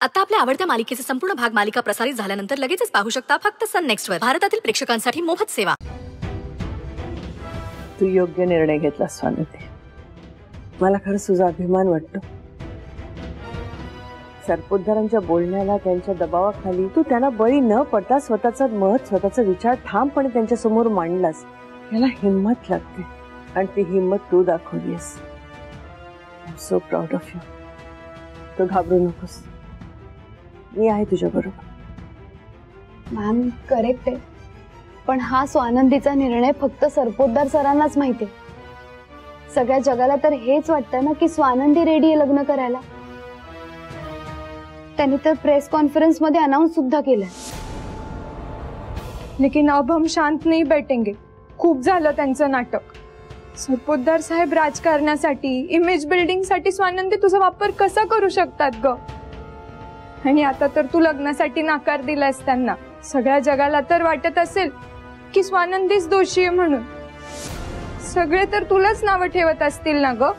आता आपल्या आवडत्या मालिकेचे संपूर्ण भाग मालिका प्रसारित झाल्यानंतर लगेचच पाहू शकता फक्त सन नेक्स्ट वर. भारतातील प्रेक्षकांसाठी मोफत सेवा. तू योग्य निर्णय घेतला स्वानंदी. मला खरंच तुझा अभिमान वाटतो. सरपोतदारांच्या बोलण्याला, त्यांच्या दबावाखाली तू त्यांना बळी न पडता स्वतःचा मत, स्वतःचा विचार ठामपणे त्यांच्या समोर मांडलास. याला हिम्मत लागते आणि ती हिम्मत तू दाखवलीस. I am so proud of you. तू घाबरू नकोस, मी आहे तुझ्या बरोबर. मॅम करेक्ट आहे, पण हा स्वानंदीचा निर्णय फक्त सरपोतदार सरांनाच माहिती आहे. सगळ्या जगाला तर हेच वाटतं ना की स्वानंदी रेडी आहे लग्न करायला. त्यांनी तर प्रेस कॉन्फ्रेन्स मध्ये अनाउन्स सुद्धा केलं. लेकिन अब हम शांत नहीं बैठेंगे. खूप झालं त्यांचं नाटक. सरपोतदार साहेब राजकारणासाठी, इमेज बिल्डिंग साठी स्वानंदी तुझा वापर कसा करू शकतात ग? आणि आता तर तू लग्नासाठी नकार दिलास त्यांना. सगळ्या जगाला तर वाटत असेल की स्वानंदीच दोषी आहे म्हणून. सगळे तर तुलाच नाव ठेवत असतील ना ग.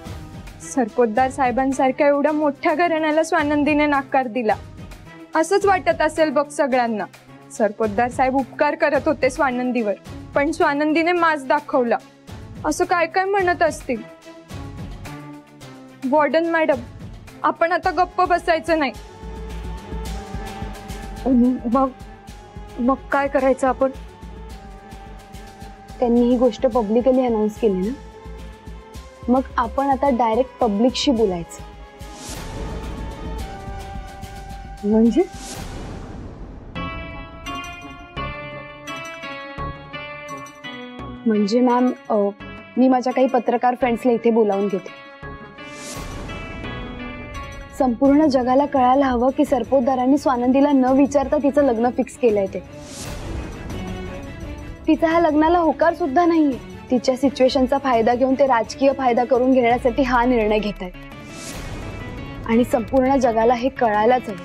सरपोतदार साहेबांसारख्या एवढ्या मोठ्या घराण्याला स्वानंदीने नकार दिला असंच वाटत असेल बघ सगळ्यांना. सरपोतदार साहेब उपकार करत होते स्वानंदीवर, पण स्वानंदीने माज दाखवला असं काय काय म्हणत असतील. वॉर्डन मॅडम, आपण आता गप्प बसायचं नाही. मग काय करायचं आपण? त्यांनी ही गोष्ट पब्लिकली अनाउन्स केली ना, मग आपण आता डायरेक्ट पब्लिकशी बोलायचं. म्हणजे मॅम, मी माझ्या काही पत्रकार फ्रेंड्सला इथे बोलावून घेते. संपूर्ण जगाला कळायला हवं की सरपोतदारांनी स्वानंदीला न विचारता तिचं लग्न फिक्स केलंय. तिचा ह्या लग्नाला होकार सुद्धा नाहीये. तिच्या सिच्युएशनचा फायदा घेऊन ते राजकीय फायदा करून घेण्यासाठी हा निर्णय घेत आहेत. आणि संपूर्ण जगाला हे कळायलाच हवं.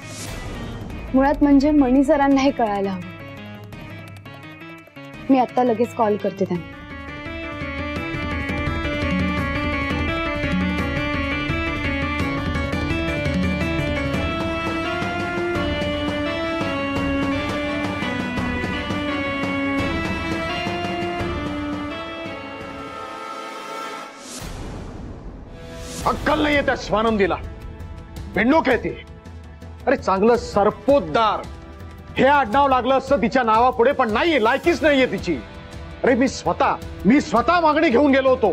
मुळात म्हणजे मणी सरांना हे कळायला हवं. मी आता लगेच कॉल करते त्यांना. अक्कल नाहीये त्या स्वानंदीला. भिंडोक आहे ती. अरे चांगलं सरपोतदार हे आडनाव लागलं असतं तिच्या नावापुढे, पण नाहीये, लायकीच नाहीये तिची. अरे मी स्वतः मागणी घेऊन गेलो होतो,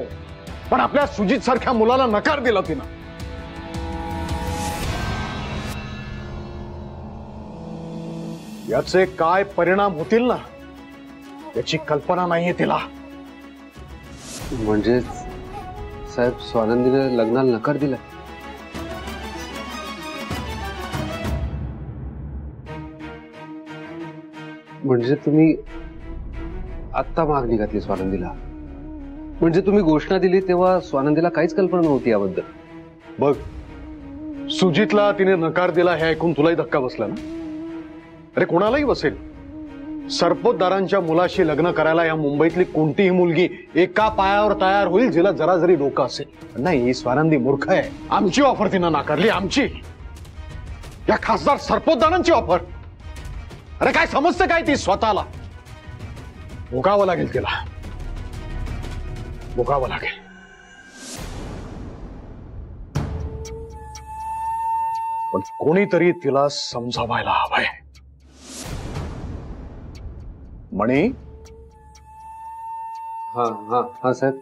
पण आपल्या सुजित सारख्या मुलाला नकार दिला तिनं. याचे काय परिणाम होतील ना याची कल्पना नाहीये तिला. म्हणजे साहेब, स्वानंदीने लग्नाला नकार दिला? म्हणजे तुम्ही आत्ता मागणी घातली स्वानंदीला? म्हणजे तुम्ही घोषणा दिली तेव्हा स्वानंदीला काहीच कल्पना नव्हती याबद्दल? बघ, सुजितला तिने नकार दिला हे ऐकून तुलाही धक्का बसला ना? अरे कोणालाही बसेल. सरपोतदारांच्या मुलाशी लग्न करायला या मुंबईतली कोणतीही मुलगी एका पायावर तयार होईल जिला जरा जरी डोकं असेल. नाही, स्वानंदी मूर्ख आहे. आमची ऑफर तिनं नाकारली. आमची, या खासदार सरपोतदारांची ऑफर. अरे काय समजतं काय ती स्वतःला? भोगावं लागेल तिला, भोगावं लागेल. पण कोणीतरी तिला समजावायला हवंय. मणी? हा हा हा साहेब.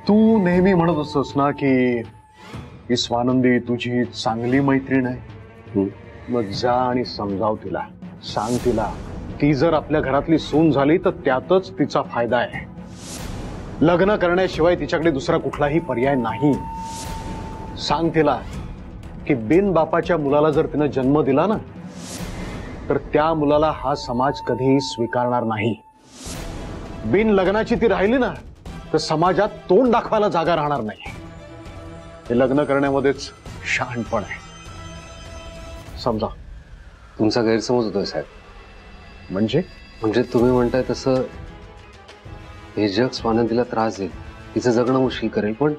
तू नेहमी म्हणत असतोस ना की स्वानंदी तुझी चांगली मैत्रीण आहे. मग जा आणि समजाव तिला. सांग तिला ती जर आपल्या घरातली सून झाली तर त्यातच तिचा फायदा आहे. लग्न करण्याशिवाय तिच्याकडे दुसरा कुठलाही पर्याय नाही. सांग तिला की बिन बापाच्या मुलाला जर तिनं जन्म दिला ना तर त्या मुलाला हा समाज कधीही स्वीकारणार नाही. बिन लग्नाची ती राहिली ना तर समाजात तोंड दाखवायला जागा राहणार नाही. हे लग्न करण्यामध्येच शहाणपण आहे. समजा. तुमचा गैरसमज होतोय साहेब. म्हणजे तुम्ही म्हणताय तसं हे जग स्वानंदीला त्रास देईल, तिचं जगणं मुश्किल करेल, पण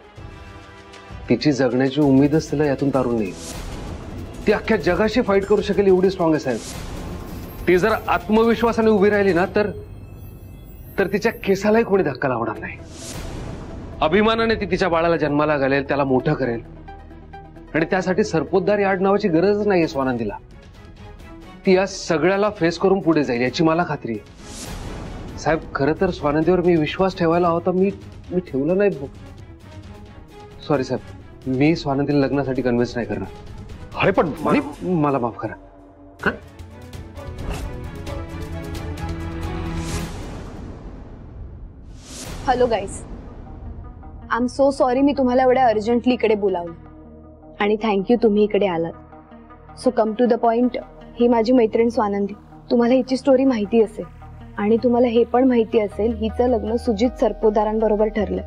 तिची जगण्याची उमेदच तिला यातून तारून नाही. ती अख्ख्या जगाशी फाईट करू शकेल एवढी स्ट्रॉंग आहे साहेब. ती जर आत्मविश्वासाने उभी राहिली ना तर तिच्या केसालाही कोणी धक्का लावणार नाही. अभिमानाने ती तिच्या बाळाला जन्माला घालेल, त्याला मोठं करेल. आणि त्यासाठी सरपोतदार या आडनावाची गरजच नाहीये स्वानंदीला. ती या सगळ्याला फेस करून पुढे जाईल याची मला खात्री आहे. साहेब खरं तर स्वानंदीवर मी विश्वास ठेवायला होता, मी ठेवला नाही. सॉरी साहेब, मी स्वानंदीला लग्नासाठी कन्व्हिन्स नाही करणार. अरे पण मला माफ करा. Hello guys, I am so sorry मी तुम्हाला एवढ्या अर्जंटली इकडे बोलावलं. आणि थँक्यू तुम्ही इकडे आलात. So come to the point. ही माझी मैत्रीण स्वानंदी. तुम्हाला हिची स्टोरी माहिती असेल आणि तुम्हाला हे पण माहिती असेल हिचं लग्न सुजित सरपोतदारांबरोबर ठरलंय.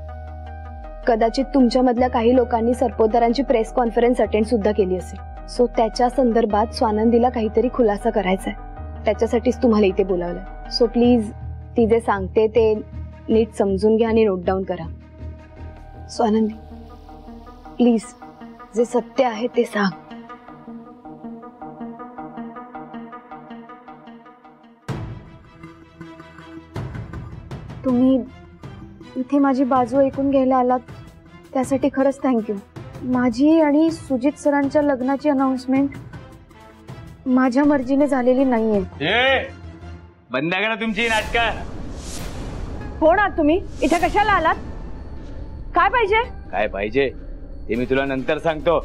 कदाचित तुमच्यामधल्या काही लोकांनी सरपोतदारांची प्रेस कॉन्फरन्स अटेंड सुद्धा केली असेल. सो त्याच्या संदर्भात स्वानंदीला काहीतरी खुलासा करायचा आहे. त्याच्यासाठीच तुम्हाला इथे बोलावलंय. सो प्लीज ती जे सांगते ते नीट समजून घ्या आणि नोट डाऊन करा. स्वानंदी प्लीज जे सत्य आहे ते सांग. तुम्ही इथे माझी बाजू ऐकून घ्यायला आलात त्यासाठी खरंच थँक्यू. माझी आणि सुजित सरांच्या लग्नाची अनाउन्समेंट माझ्या मर्जीने झालेली नाहीये. बंद करा तुमची नाटकं. कोण आहात तुम्ही? इथे कशाला आलात? काय पाहिजे? काय पाहिजे ते मी तुला नंतर सांगतो.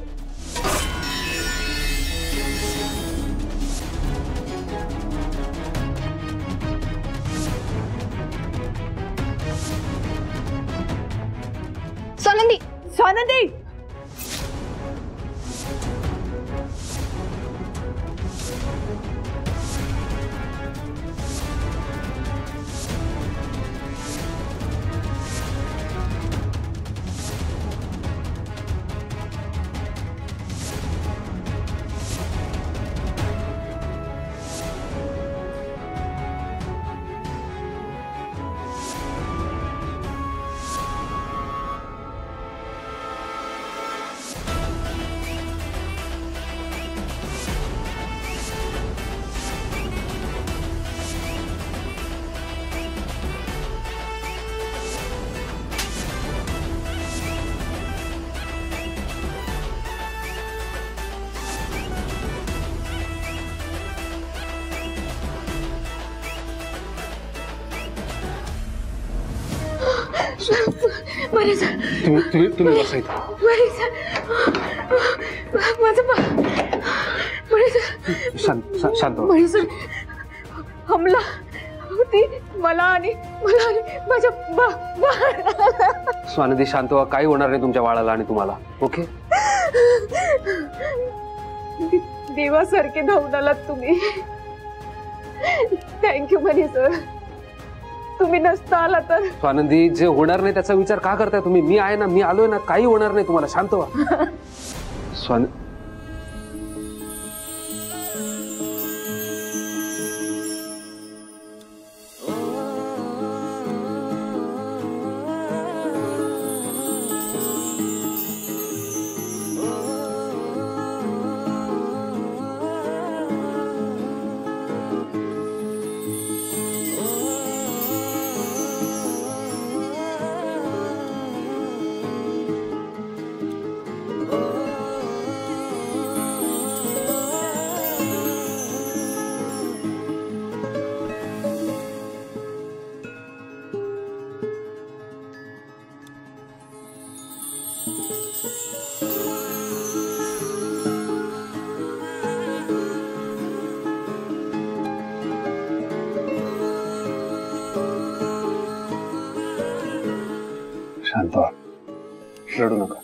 स्वानंदी, स्वानंदी तुम्ही बसायचं. शांत हमला होती मला आणि माझ्या स्वानंदी शांत व्हा. काही होणार नाही तुमच्या बाळाला आणि तुम्हाला. ओके देवासारखे धावून आलात तुम्ही. थँक्यू मनी सर. तुम्ही नसता आला तर. स्वानंदी जे होणार नाही त्याचा विचार का करताय तुम्ही? मी आहे ना, मी आलोय ना. काही होणार नाही तुम्हाला. शांत व्हा. शांत व्हा. रडू नका.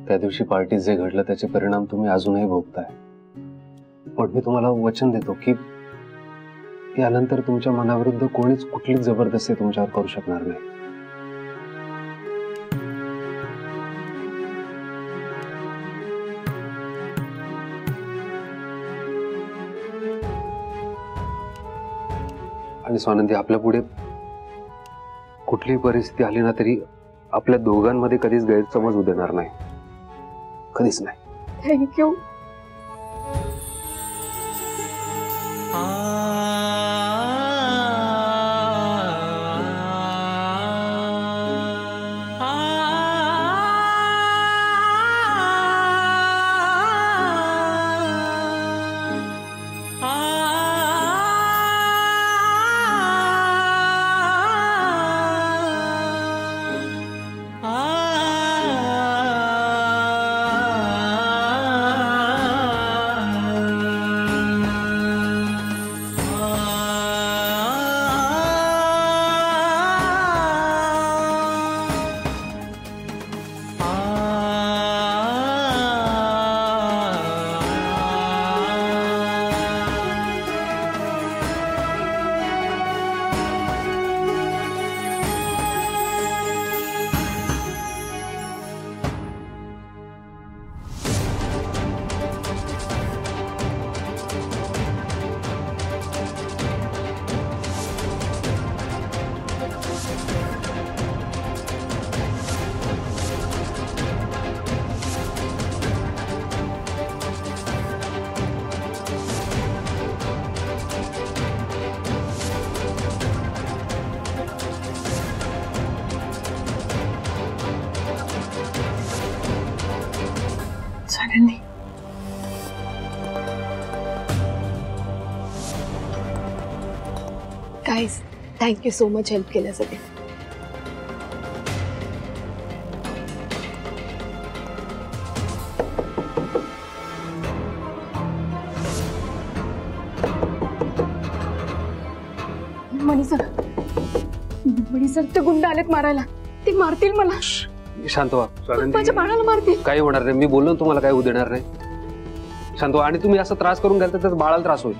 त्या दिवशी पार्टीत जे घडलं त्याचे परिणाम तुम्ही अजूनही भोगताय. पण मी तुम्हाला वचन देतो की यानंतर तुमच्या मनाविरुद्ध कोणीच कुठलीच जबरदस्ती तुमच्यावर करू शकणार नाही. आणि स्वानंदी आपल्या पुढे कुठलीही परिस्थिती आली ना तरी आपल्या दोघांमध्ये कधीच गैरसमज होऊ देणार नाही, कधीच नाही. Thank you. Swanandi, guys, thank you so much help केल्यासाठी. मणी सर ते गुंड आलेत मारायला. ते मारतील मला. शांत व्हा माझ्या बाळाला मारतील. काही होणार नाही. मी बोललो तुम्हाला काही होऊ देणार नाही. शांत व्हा. आणि तुम्ही असा त्रास करून घ्याल तर त्याच बाळाला त्रास होईल.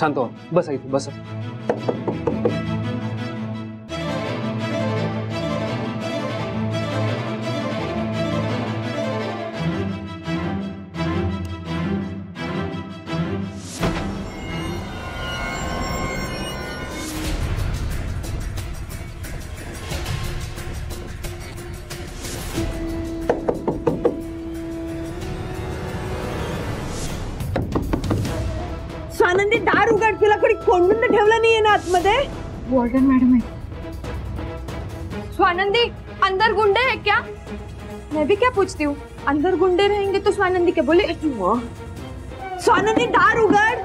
शांत व्हा. बसा इथे बसा. स्वानंदी, दार उघड. तुला कोणी कोंडून ठेवलं नाहीये ना आतमध्ये? वार्डन मैडम है. स्वानंदी, अंदर गुंडे है क्या? मैं भी क्या पूछती हूँ, अंदर गुंडे रहेंगे तो स्वानंदी क्या बोले? स्वानंदी, दार उघड.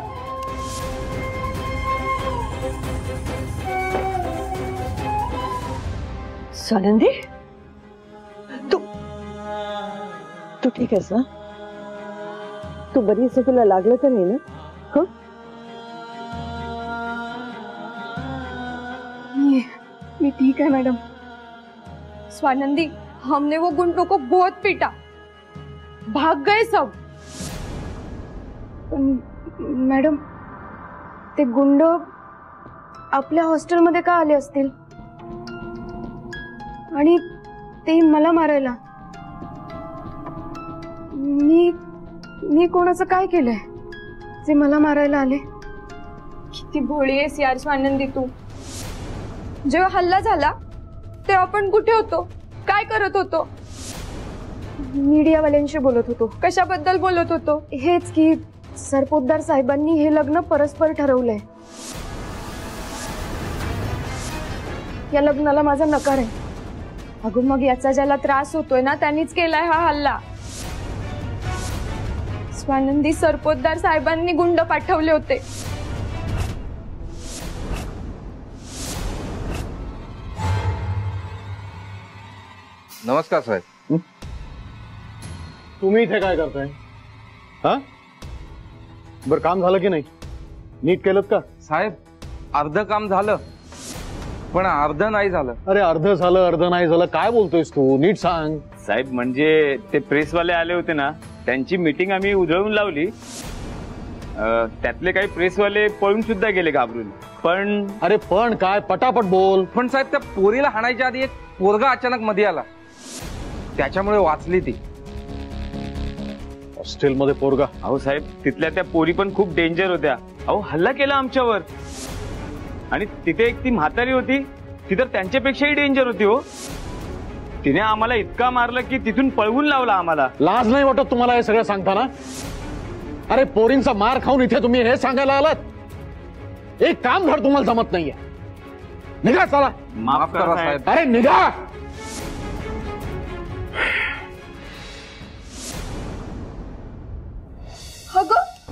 स्वानंदी, तू ठीक आहेस ना? तू बरी आहेस? तुला लागलं तर नाही ना? मैं ठीक है मैडम. स्वानंदी, हमने वो गुंडों को बहुत पीटा, भाग गए सब. मॅडम, ते गुंड आपल्या हॉस्टेलमध्ये का आले असतील? आणि ते मला मारायला? मी कोणाचं काय केलंय जे मला मारायला आले? किती भोळी आहेस यार स्वानंदी तू. जेव्हा हल्ला झाला तेव्हा आपण कुठे होतो, काय करत होतो? मीडियावाल्यांशी बोलत होतो. कशाबद्दल बोलत होतो? हेच की सरपोतदार साहेबांनी हे लग्न परस्पर ठरवलंय. या लग्नाला माझा नकार आहे. अगं मग याचा ज्याला त्रास होतोय ना त्यांनीच केलाय हा हल्ला. स्वानंदी, सरपोतदार साहेबांनी गुंड पाठवले होते. नमस्कार साहेब. तुम्ही इथे काय करताय? हा, बर काम झालं की नाही? नीट केलं का? साहेब, अर्ध काम झालं पण अर्ध नाही झालं. अरे अर्ध झालं अर्ध नाही झालं काय बोलतोयस तू? नीट सांग. साहेब, म्हणजे ते प्रेसवाले आले होते ना, त्यांची मीटिंग आम्ही उधळून लावली. त्यातले काही प्रेसवाले पळून सुद्धा गेले घाबरून. पण अरे पण काय? पटापट बोल. पण साहेब, त्या पोरीला हाणायच्या आधी एक पोरगा अचानक मध्ये आला, त्याच्यामुळे वाचली ती. हॉस्टेलमध्ये पोरगा? अहो साहेब, तिथल्या त्या पोरी पण खूप डेंजर होत्या. अहो हल्ला केला आमच्यावर. आणि तिथे एक ती म्हातारी होती, ती तर त्यांच्यापेक्षाही डेंजर होती हो. तिने आम्हाला इतका मारलं की तिथून पळवून लावला आम्हाला. लाज नाही वाटत तुम्हाला हे सगळं सांगताना? अरे पोरींचा मार खाऊन इथे तुम्ही हे सांगायला आलात? एक काम धड तुम्हाला जमत नाहीये. निघा चला. माफ करा साहेब. अरे निघा.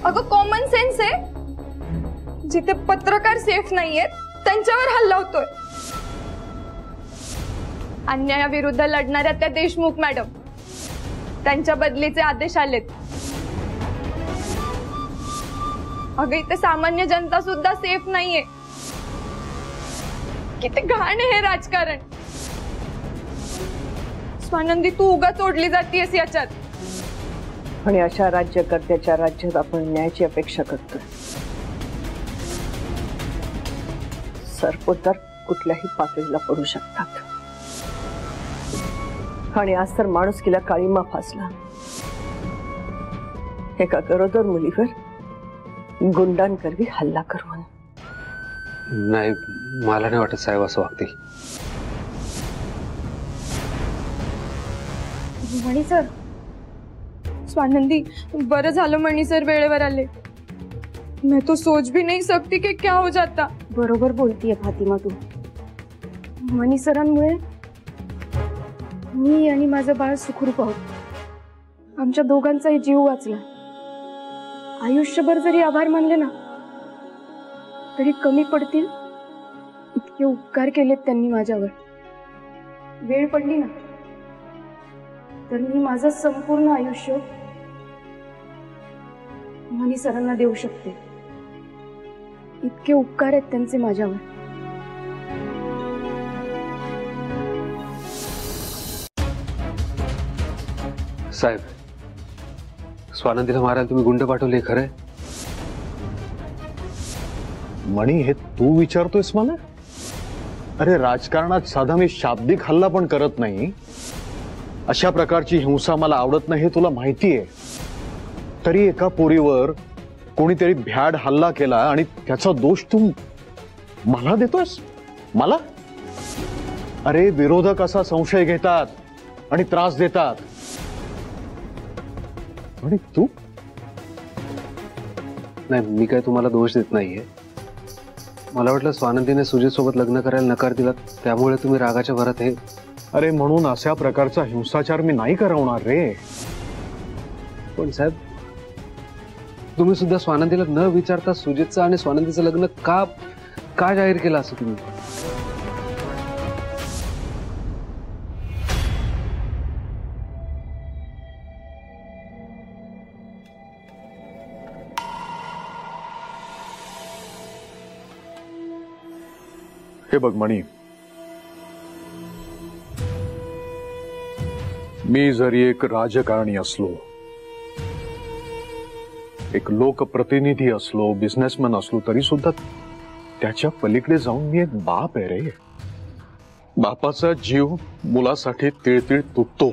अगं कॉमन सेन्स आहे. जिथे पत्रकार सेफ नाहीयेत त्यांच्यावर हल्ला होतोय. अन्यायाविरुद्ध लढणाऱ्या त्या देशमुख मॅडम, त्यांच्या बदलीचे आदेश आलेत. अगं इथे सामान्य जनता सुद्धा सेफ नाहीये. किती घाण आहे हे राजकारण. स्वानंदी, तू उगाच ओढली जातीयस याच्यात. आणि अशा राज्यकर्त्याच्या राज्यात आपण न्यायाची अपेक्षा करतोय. सरपोतदार कुठल्याही पातळीला पडू शकतात. आणि आज तर माणुसकीला काळीमा फासला. एका गरोदर मुलीवर गुंडांकरवी हल्ला करून. नाही, मला नाही वाटत साहेब असं वागतील. मणी सर, स्वानंदी, बरं झालं मणी सर वेळेवर आले. मैं तो सोच भी नहीं सकती कि क्या हो जाता. बरोबर बोलतीये फातिमा तू. मनी सरांमुळे मी आणि माझं बाळ सुखरूप आहोत. आमच्या दोघांचाही जीव वाचला. आयुष्यभर जरी आभार मानले ना तरी कमी पडतील इतके उपकार केलेत त्यांनी माझ्यावर. वेळ पडली ना तर मी माझं संपूर्ण आयुष्य मनी सरांना देऊ शकते. इतके उपकार आहेत त्यांचे माझ्यावर. साहेब, स्वानंदीला मारायला तुम्ही गुंड पाठवले खरंय? मणी, हे तू विचारतोयस मला? अरे राजकारणात साधा मी शाब्दिक हल्ला पण करत नाही. अशा प्रकारची हिंसा मला आवडत नाही हे तुला माहितीये. तरी एका पोरीवर कोणीतरी भ्याड हल्ला केला आणि त्याचा दोष तू मला देतोयस? मला? अरे विरोधक असा संशय घेतात आणि त्रास देतात आणि तू? नाही, मी काय तुम्हाला दोष देत नाहीये. मला वाटलं स्वानंदीने सुजित सोबत लग्न करायला नकार दिला त्यामुळे तुम्ही रागाच्या भरात हे. अरे म्हणून अशा प्रकारचा हिंसाचार मी नाही करवणार रे. पण साहेब, तुम्ही सुद्धा स्वानंदीला न विचारता सुजितचं आणि स्वानंदीचं लग्न का जाहीर केलं असं तुम्ही? हे बघ मणी, मी जरी एक राजकारणी असलो, एक लोकप्रतिनिधी असलो, बिझनेसमॅन असलो तरी सुद्धा त्याच्या पलीकडे जाऊन मी एक बाप आहे रे. बापाचा जीव मुलासाठी तिळतिळ तुटतो.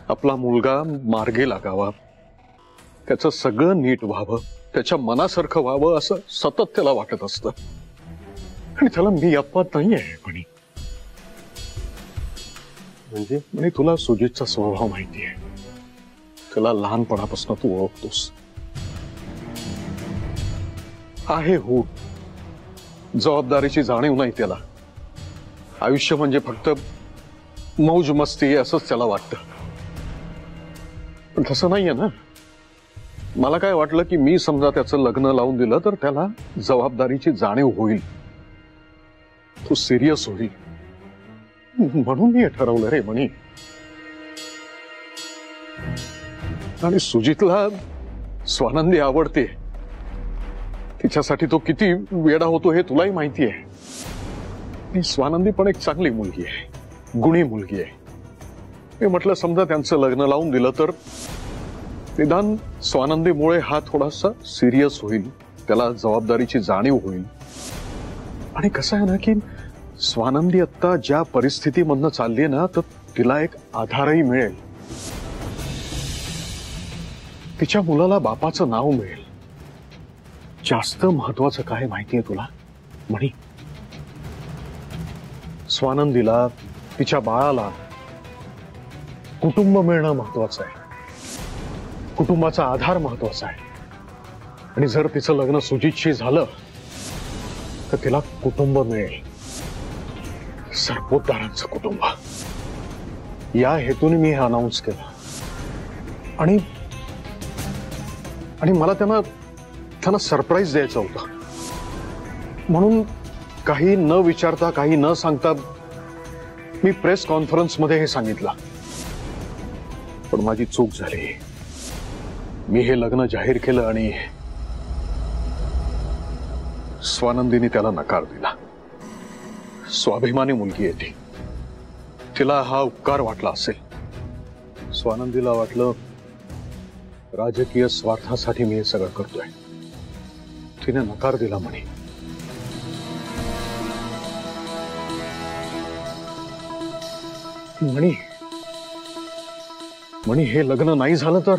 आपला मुलगा मार्गे लागावा, त्याचं सगळं नीट व्हावं, त्याच्या मनासारखं व्हावं असं सतत त्याला वाटत असतं. आणि त्याला मी अपवाद नाहीये. म्हणजे तुला सुजितचा स्वभाव माहितीये. त्याला लहानपणापासून तू ओळखतोस. आहे हो, जबाबदारीची जाणीव नाही त्याला. आयुष्य म्हणजे फक्त मौज मस्ती असंच त्याला वाटतं. पण तसं नाहीये ना. मला काय वाटलं की मी समजा त्याचं लग्न लावून दिलं तर त्याला जबाबदारीची जाणीव होईल, तो सिरियस होईल. म्हणून मी ठरवलं रे मणी. आणि सुजितला स्वानंदी आवडते. तिच्यासाठी तो किती वेडा होतो हे तुलाही माहिती आहे. आणि स्वानंदी पण एक चांगली मुलगी आहे, गुणी मुलगी आहे. मी म्हटलं समजा त्यांचं लग्न लावून दिलं तर निदान स्वानंदीमुळे हा थोडासा सिरियस होईल, त्याला जबाबदारीची जाणीव होईल. आणि कसं आहे ना की स्वानंदी आता ज्या परिस्थितीमधनं चालली ना तर तिला एक आधारही मिळेल. तिच्या मुलाला बापाचं नाव मिळेल. जास्त महत्वाचं काय माहितीये तुला मणी? स्वानंदीला, तिच्या बाळाला कुटुंब मिळणं महत्वाचं आहे. कुटुंबाचा आधार महत्वाचा आहे. आणि जर तिचं लग्न सुजितशी झालं तर तिला कुटुंब मिळेल, सरपोतदारांचं कुटुंब. या हेतूने मी हे अनाऊन्स केलं. आणि मला त्यांना सरप्राईज द्यायचं होतं. म्हणून काही न विचारता, काही न सांगता मी प्रेस कॉन्फरन्स मध्ये हे सांगितलं. पण माझी चूक झाली. मी हे लग्न जाहीर केलं आणि स्वानंदीने त्याला नकार दिला. स्वाभिमानी मुलगी आहे ती. तिला हा उपकार वाटला असेल. स्वानंदीला वाटलं राजकीय स्वार्थासाठी मी हे सगळं करतोय. तिने नकार दिला म्हणे. म्हणी हे लग्न नाही झालं तर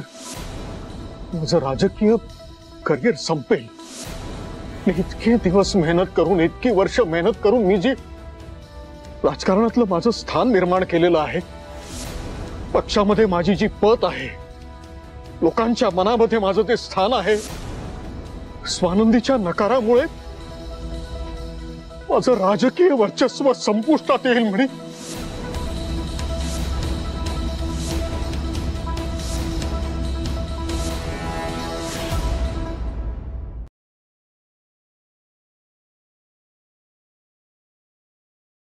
माझं राजकीय करिअर संपेल. इतके दिवस मेहनत करून, इतकी वर्ष मेहनत करून मी जे राजकारणातलं माझं स्थान निर्माण केलेलं आहे, पक्षामध्ये माझी जी पत आहे, लोकांच्या मनामध्ये माझं ते स्थान आहे, स्वानंदीच्या नकारामुळे माझं राजकीय वर्चस्व संपुष्टात येईल म्हणे.